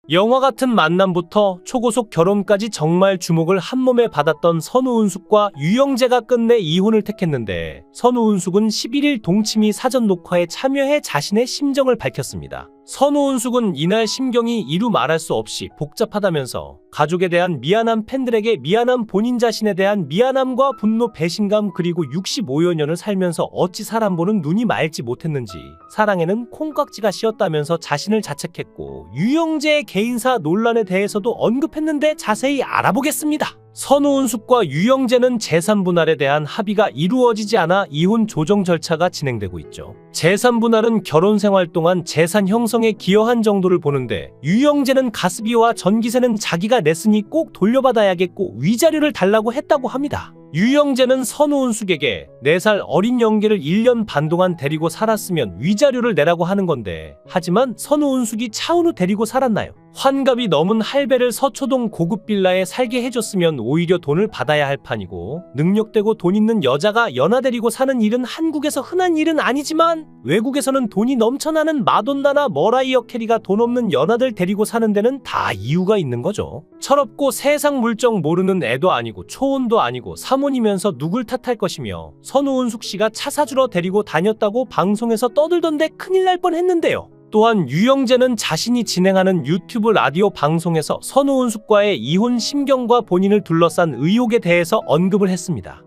영화 같은 만남부터 초고속 결혼까지 정말 주목을 한몸에 받았던 선우은숙과 유영재가 끝내 이혼을 택했는데, 선우은숙은 11일 동치미 사전 녹화에 참여해 자신의 심정을 밝혔습니다. 선우은숙은 이날 심경이 이루 말할 수 없이 복잡하다면서 가족에 대한 미안함, 팬들에게 미안함, 본인 자신에 대한 미안함과 분노, 배신감, 그리고 65여 년을 살면서 어찌 사람 보는 눈이 맑지 못했는지, 사랑에는 콩깍지가 씌었다면서 자신을 자책했고, 유영재의 개인사 논란에 대해서도 언급했는데 자세히 알아보겠습니다. 선우은숙과 유영재는 재산 분할에 대한 합의가 이루어지지 않아 이혼 조정 절차가 진행되고 있죠. 재산 분할은 결혼 생활 동안 재산 형성에 기여한 정도를 보는데, 유영재는 가스비와 전기세는 자기가 냈으니 꼭 돌려받아야겠고 위자료를 달라고 했다고 합니다. 유영재는 선우은숙에게 4살 어린 영계를 1년 반 동안 데리고 살았으면 위자료를 내라고 하는 건데, 하지만 선우은숙이 차은우 데리고 살았나요? 환갑이 넘은 할배를 서초동 고급 빌라에 살게 해줬으면 오히려 돈을 받아야 할 판이고, 능력되고 돈 있는 여자가 연하 데리고 사는 일은 한국에서 흔한 일은 아니지만 외국에서는 돈이 넘쳐나는 마돈나나 머라이어 캐리가 돈 없는 연하들 데리고 사는 데는 다 이유가 있는 거죠. 철없고 세상 물정 모르는 애도 아니고 초혼도 아니고 사모니면서 누굴 탓할 것이며, 선우은숙 씨가 차 사주러 데리고 다녔다고 방송에서 떠들던데 큰일 날 뻔했는데요. 또한 유영재는 자신이 진행하는 유튜브 라디오 방송에서 선우은숙과의 이혼 심경과 본인을 둘러싼 의혹에 대해서 언급을 했습니다.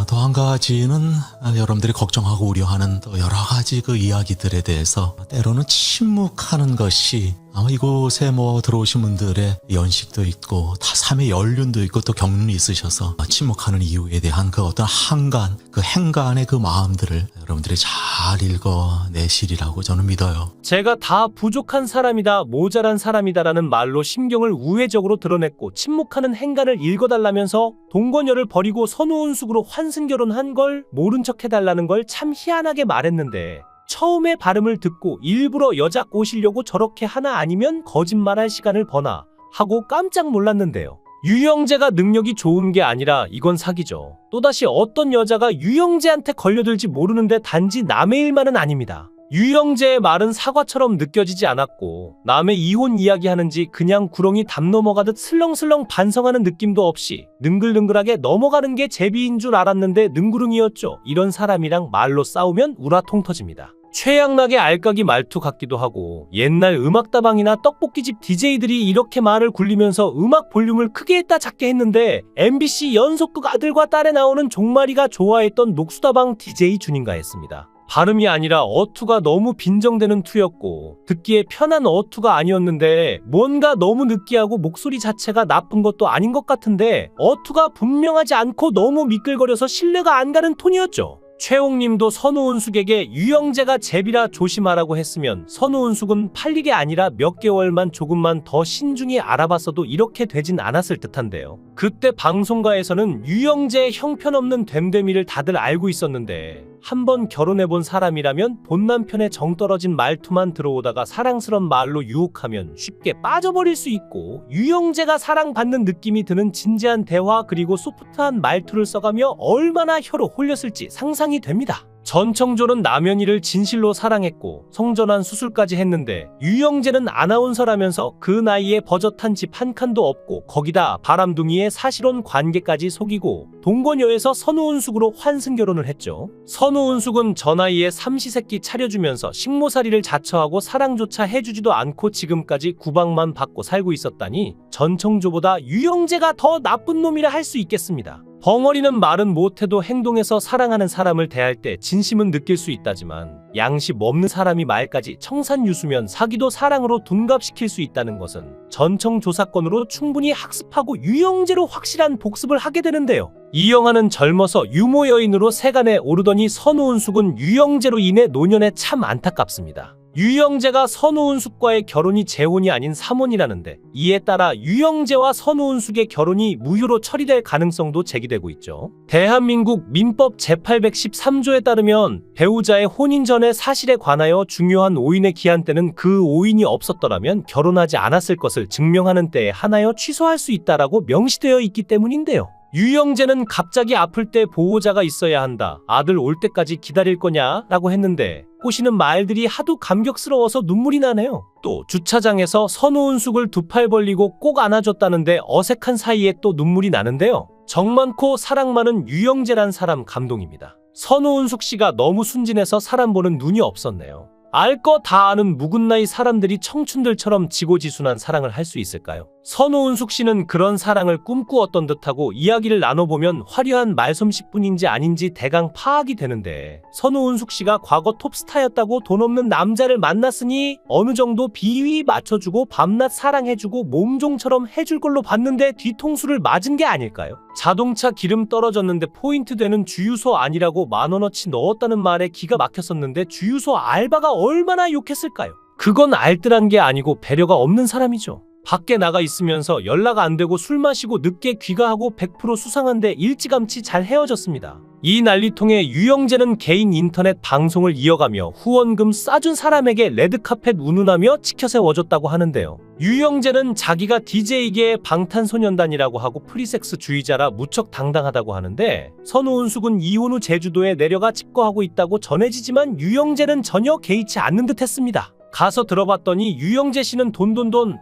또 한 가지는 여러분들이 걱정하고 우려하는 또 여러 가지 그 이야기들에 대해서 때로는 침묵하는 것이, 아마 이곳에 들어오신 분들의 연식도 있고 다 삶의 연륜도 있고 또 경륜이 있으셔서 침묵하는 이유에 대한 그 어떤 한간, 그 행간의 그 마음들을 여러분들이 잘 읽어내시리라고 저는 믿어요. 제가 다 부족한 사람이다, 모자란 사람이다라는 말로 심경을 우회적으로 드러냈고, 침묵하는 행간을 읽어달라면서 동거녀를 버리고 선우은숙으로 환승결혼한 걸 모른 척 해달라는 걸 참 희한하게 말했는데, 처음에 발음을 듣고 일부러 여자 꼬시려고 저렇게 하나 아니면 거짓말할 시간을 버나 하고 깜짝 놀랐는데요. 유영재가 능력이 좋은 게 아니라 이건 사기죠. 또다시 어떤 여자가 유영재한테 걸려들지 모르는데 단지 남의 일만은 아닙니다. 유영재의 말은 사과처럼 느껴지지 않았고, 남의 이혼 이야기하는지 그냥 구렁이 담 넘어가듯 슬렁슬렁 반성하는 느낌도 없이 능글능글하게 넘어가는 게 제비인 줄 알았는데 능구릉이었죠. 이런 사람이랑 말로 싸우면 우라통 터집니다. 최양락의 알까기 말투 같기도 하고, 옛날 음악다방이나 떡볶이집 DJ들이 이렇게 말을 굴리면서 음악 볼륨을 크게 했다 작게 했는데, MBC 연속극 아들과 딸에 나오는 종마리가 좋아했던 녹수다방 DJ 준인가 했습니다. 발음이 아니라 어투가 너무 빈정되는 투였고, 듣기에 편한 어투가 아니었는데, 뭔가 너무 느끼하고 목소리 자체가 나쁜 것도 아닌 것 같은데 어투가 분명하지 않고 너무 미끌거려서 신뢰가 안 가는 톤이었죠. 최홍님도 선우은숙에게 유영재가 제비라 조심하라고 했으면 선우은숙은 팔리게 아니라 몇 개월만 조금만 더 신중히 알아봤어도 이렇게 되진 않았을 듯한데요. 그때 방송가에서는 유영재의 형편없는 됨됨이를 다들 알고 있었는데, 한번 결혼해본 사람이라면 본 남편의 정떨어진 말투만 들어오다가 사랑스런 말로 유혹하면 쉽게 빠져버릴 수 있고, 유영재가 사랑받는 느낌이 드는 진지한 대화 그리고 소프트한 말투를 써가며 얼마나 혀로 홀렸을지 상상이 됩니다. 전청조는 남현이를 진실로 사랑했고 성전환 수술까지 했는데, 유영재는 아나운서라면서 그 나이에 버젓한 집 한 칸도 없고 거기다 바람둥이의 사실혼 관계까지 속이고 동거녀에서 선우은숙으로 환승결혼을 했죠. 선우은숙은 저 나이에 삼시세끼 차려주면서 식모살이를 자처하고 사랑조차 해주지도 않고 지금까지 구박만 받고 살고 있었다니, 전청조보다 유영재가 더 나쁜 놈이라 할 수 있겠습니다. 벙어리는 말은 못해도 행동에서 사랑하는 사람을 대할 때 진심은 느낄 수 있다지만, 양심 없는 사람이 말까지 청산유수면 사기도 사랑으로 둔갑시킬 수 있다는 것은 전청조 사건으로 충분히 학습하고 유영재로 확실한 복습을 하게 되는데요. 이영하는 젊어서 유모 여인으로 세간에 오르더니 선우은숙은 유영재로 인해 노년에 참 안타깝습니다. 유영재가 선우은숙과의 결혼이 재혼이 아닌 삼혼이라는데, 이에 따라 유영재와 선우은숙의 결혼이 무효로 처리될 가능성도 제기되고 있죠. 대한민국 민법 제813조에 따르면 배우자의 혼인 전의 사실에 관하여 중요한 오인의 기한 때는 그 오인이 없었더라면 결혼하지 않았을 것을 증명하는 때에 한하여 취소할 수 있다라고 명시되어 있기 때문인데요. 유영재는 갑자기 아플 때 보호자가 있어야 한다. 아들 올 때까지 기다릴 거냐? 라고 했는데 꼬시는 말들이 하도 감격스러워서 눈물이 나네요. 또 주차장에서 선우은숙을 두 팔 벌리고 꼭 안아줬다는데 어색한 사이에 또 눈물이 나는데요. 정 많고 사랑 많은 유영재란 사람 감동입니다. 선우은숙 씨가 너무 순진해서 사람 보는 눈이 없었네요. 알 거 다 아는 묵은 나이 사람들이 청춘들처럼 지고지순한 사랑을 할 수 있을까요? 선우은숙 씨는 그런 사랑을 꿈꾸었던 듯하고 이야기를 나눠보면 화려한 말솜씨뿐인지 아닌지 대강 파악이 되는데 선우은숙 씨가 과거 톱스타였다고 돈 없는 남자를 만났으니 어느 정도 비위 맞춰주고 밤낮 사랑해주고 몸종처럼 해줄 걸로 봤는데 뒤통수를 맞은 게 아닐까요? 자동차 기름 떨어졌는데 포인트 되는 주유소 아니라고 10,000원어치 넣었다는 말에 기가 막혔었는데 주유소 알바가 얼마나 욕했을까요? 그건 알뜰한 게 아니고 배려가 없는 사람이죠. 밖에 나가 있으면서 연락 안 되고 술 마시고 늦게 귀가하고 100% 수상한데 일찌감치 잘 헤어졌습니다. 이 난리통에 유영재는 개인 인터넷 방송을 이어가며 후원금 싸준 사람에게 레드카펫 운운하며 치켜세워줬다고 하는데요. 유영재는 자기가 DJ계의 방탄소년단이라고 하고 프리섹스주의자라 무척 당당하다고 하는데 선우은숙은 이혼 후 제주도에 내려가 집거하고 있다고 전해지지만 유영재는 전혀 개의치 않는 듯 했습니다. 가서 들어봤더니 유영재 씨는 돈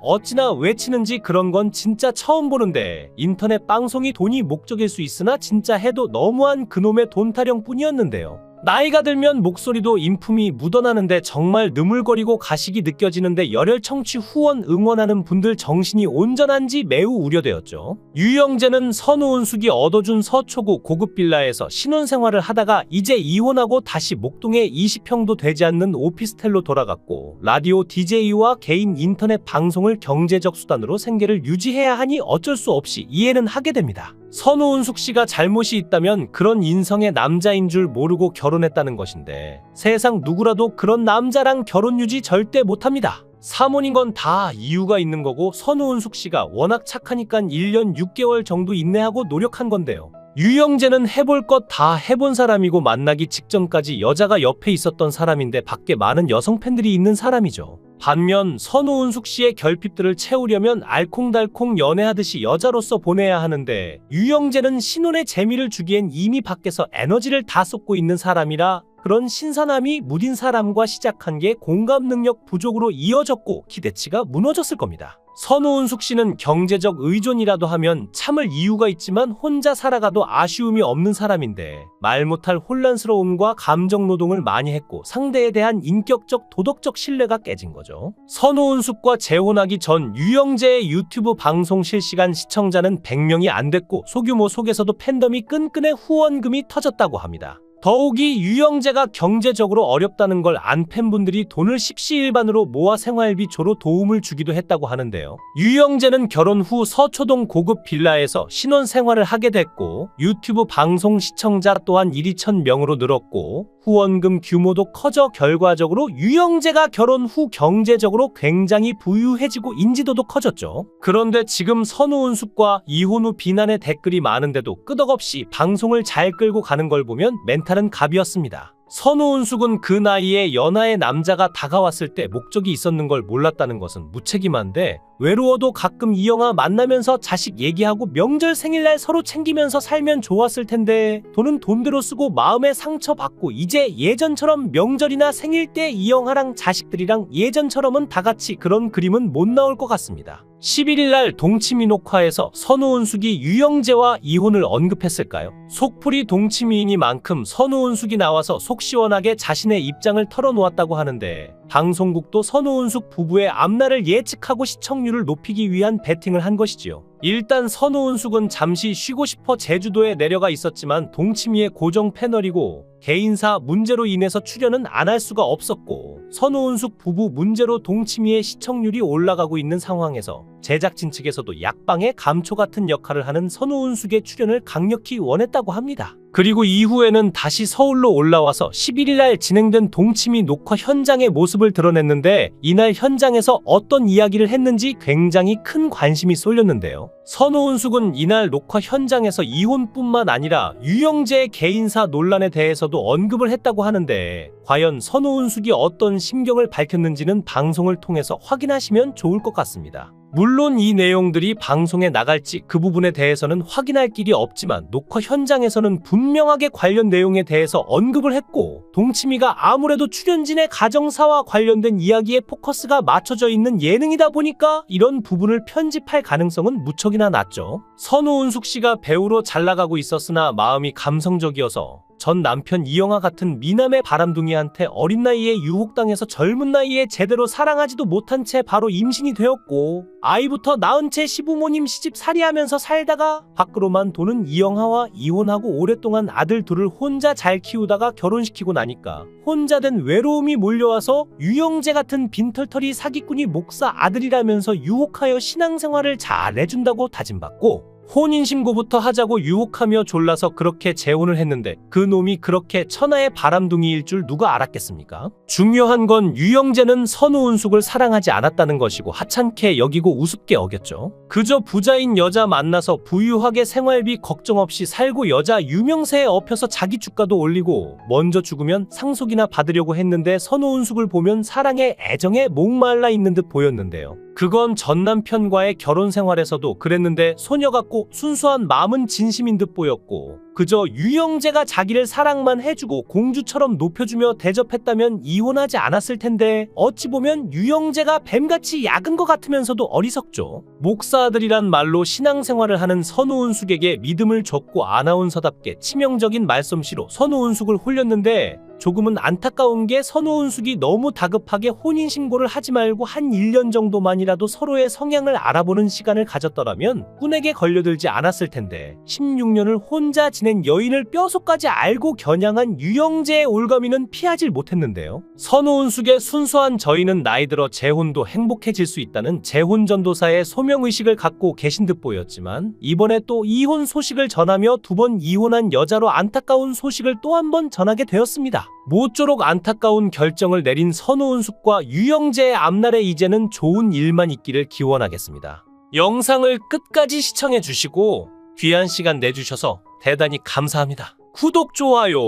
어찌나 외치는지 그런 건 진짜 처음 보는데 인터넷 방송이 돈이 목적일 수 있으나 진짜 해도 너무한 그놈의 돈 타령뿐이었는데요. 나이가 들면 목소리도 인품이 묻어나는데 정말 느물거리고 가식이 느껴지는데 열혈 청취 후원 응원하는 분들 정신이 온전한지 매우 우려되었죠. 유영재는 선우은숙이 얻어준 서초구 고급 빌라에서 신혼생활을 하다가 이제 이혼하고 다시 목동에 20평도 되지 않는 오피스텔로 돌아갔고 라디오 DJ와 개인 인터넷 방송을 경제적 수단으로 생계를 유지해야 하니 어쩔 수 없이 이해는 하게 됩니다. 선우은숙 씨가 잘못이 있다면 그런 인성의 남자인 줄 모르고 결혼했다는 것인데 세상 누구라도 그런 남자랑 결혼 유지 절대 못합니다. 사모님 건 다 이유가 있는 거고 선우은숙 씨가 워낙 착하니까 1년 6개월 정도 인내하고 노력한 건데요. 유영재는 해볼 것 다 해본 사람이고 만나기 직전까지 여자가 옆에 있었던 사람인데 밖에 많은 여성 팬들이 있는 사람이죠. 반면 선우은숙 씨의 결핍들을 채우려면 알콩달콩 연애하듯이 여자로서 보내야 하는데 유영재는 신혼의 재미를 주기엔 이미 밖에서 에너지를 다 쏟고 있는 사람이라 그런 신선함이 무딘 사람과 시작한 게 공감 능력 부족으로 이어졌고 기대치가 무너졌을 겁니다. 선우은숙 씨는 경제적 의존이라도 하면 참을 이유가 있지만 혼자 살아가도 아쉬움이 없는 사람인데 말 못할 혼란스러움과 감정 노동을 많이 했고 상대에 대한 인격적 도덕적 신뢰가 깨진 거죠. 선우은숙과 재혼하기 전 유영재의 유튜브 방송 실시간 시청자는 100명이 안 됐고 소규모 속에서도 팬덤이 끈끈해 후원금이 터졌다고 합니다. 더욱이 유영재가 경제적으로 어렵다는 걸 안 팬분들이 돈을 십시일반으로 모아 생활비 조로 도움을 주기도 했다고 하는데요. 유영재는 결혼 후 서초동 고급 빌라에서 신혼생활을 하게 됐고 유튜브 방송 시청자 또한 1,2,000명으로 늘었고 후원금 규모도 커져 결과적으로 유영재가 결혼 후 경제적으로 굉장히 부유해지고 인지도도 커졌죠. 그런데 지금 선우은숙과 이혼 후 비난의 댓글이 많은데도 끄덕없이 방송을 잘 끌고 가는 걸 보면 멘탈은 갑이었습니다. 선우은숙은 그 나이에 연하의 남자가 다가왔을 때 목적이 있었는 걸 몰랐다는 것은 무책임한데 외로워도 가끔 이영아 만나면서 자식 얘기하고 명절 생일날 서로 챙기면서 살면 좋았을 텐데 돈은 돈대로 쓰고 마음에 상처받고 이제 예전처럼 명절이나 생일 때 이영아랑 자식들이랑 예전처럼은 다 같이 그런 그림은 못 나올 것 같습니다. 11일날 동치미 녹화에서 선우은숙이 유영재와 이혼을 언급했을까요? 속풀이 동치미이니만큼 선우은숙이 나와서 속 시원하게 자신의 입장을 털어놓았다고 하는데 방송국도 선우은숙 부부의 앞날을 예측하고 시청률을 높이기 위한 베팅을 한 것이지요. 일단 선우은숙은 잠시 쉬고 싶어 제주도에 내려가 있었지만 동치미의 고정 패널이고 개인사 문제로 인해서 출연은 안 할 수가 없었고 선우은숙 부부 문제로 동치미의 시청률이 올라가고 있는 상황에서 제작진 측에서도 약방의 감초 같은 역할을 하는 선우은숙의 출연을 강력히 원했다고 합니다. 그리고 이후에는 다시 서울로 올라와서 11일날 진행된 동치미 녹화 현장의 모습을 드러냈는데 이날 현장에서 어떤 이야기를 했는지 굉장히 큰 관심이 쏠렸는데요. 선우은숙은 이날 녹화 현장에서 이혼뿐만 아니라 유영재의 개인사 논란에 대해서도 언급을 했다고 하는데 과연 선우은숙이 어떤 심경을 밝혔는지는 방송을 통해서 확인하시면 좋을 것 같습니다. 물론 이 내용들이 방송에 나갈지 그 부분에 대해서는 확인할 길이 없지만 녹화 현장에서는 분명하게 관련 내용에 대해서 언급을 했고, 동치미가 아무래도 출연진의 가정사와 관련된 이야기에 포커스가 맞춰져 있는 예능이다 보니까 이런 부분을 편집할 가능성은 무척이나 낮죠. 선우은숙 씨가 배우로 잘 나가고 있었으나 마음이 감성적이어서 전 남편 이영하 같은 미남의 바람둥이한테 어린 나이에 유혹당해서 젊은 나이에 제대로 사랑하지도 못한 채 바로 임신이 되었고, 아이부터 낳은 채 시부모님 시집살이하면서 살다가 밖으로만 도는 이영하와 이혼하고 오랫동안 아들 둘을 혼자 잘 키우다가 결혼시키고 나니까 혼자 된 외로움이 몰려와서 유영재 같은 빈털터리 사기꾼이 목사 아들이라면서 유혹하여 신앙생활을 잘해준다고 다짐받고, 혼인신고부터 하자고 유혹하며 졸라서 그렇게 재혼을 했는데 그 놈이 그렇게 천하의 바람둥이일 줄 누가 알았겠습니까? 중요한 건 유영재는 선우은숙을 사랑하지 않았다는 것이고 하찮게 여기고 우습게 어겼죠. 그저 부자인 여자 만나서 부유하게 생활비 걱정 없이 살고 여자 유명세에 엎여서 자기 주가도 올리고 먼저 죽으면 상속이나 받으려고 했는데 선우은숙을 보면 사랑에 애정에 목말라 있는 듯 보였는데요. 그건 전 남편과의 결혼 생활에서도 그랬는데 소녀 같고 순수한 마음은 진심인 듯 보였고, 그저 유영재가 자기를 사랑만 해주고 공주처럼 높여주며 대접했다면 이혼하지 않았을 텐데 어찌 보면 유영재가 뱀같이 약은 것 같으면서도 어리석죠. 목사 아들이란 말로 신앙생활을 하는 선우은숙에게 믿음을 줬고 아나운서답게 치명적인 말솜씨로 선우은숙을 홀렸는데, 조금은 안타까운 게 선우은숙이 너무 다급하게 혼인신고를 하지 말고 한 1년 정도만이라도 서로의 성향을 알아보는 시간을 가졌더라면 꾼에게 걸려들지 않았을 텐데 16년을 혼자 지낸 여인을 뼈속까지 알고 겨냥한 유영재의 올가미는 피하질 못했는데요. 선우은숙의 순수한 저희는 나이 들어 재혼도 행복해질 수 있다는 재혼전도사의 소명의식을 갖고 계신 듯 보였지만, 이번에 또 이혼 소식을 전하며 2번 이혼한 여자로 안타까운 소식을 또 한 번 전하게 되었습니다. 모쪼록 안타까운 결정을 내린 선우은숙과 유영재의 앞날에 이제는 좋은 일만 있기를 기원하겠습니다. 영상을 끝까지 시청해 주시고 귀한 시간 내주셔서 대단히 감사합니다. 구독, 좋아요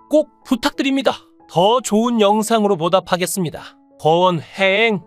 꼭 부탁드립니다. 더 좋은 영상으로 보답하겠습니다. 권행.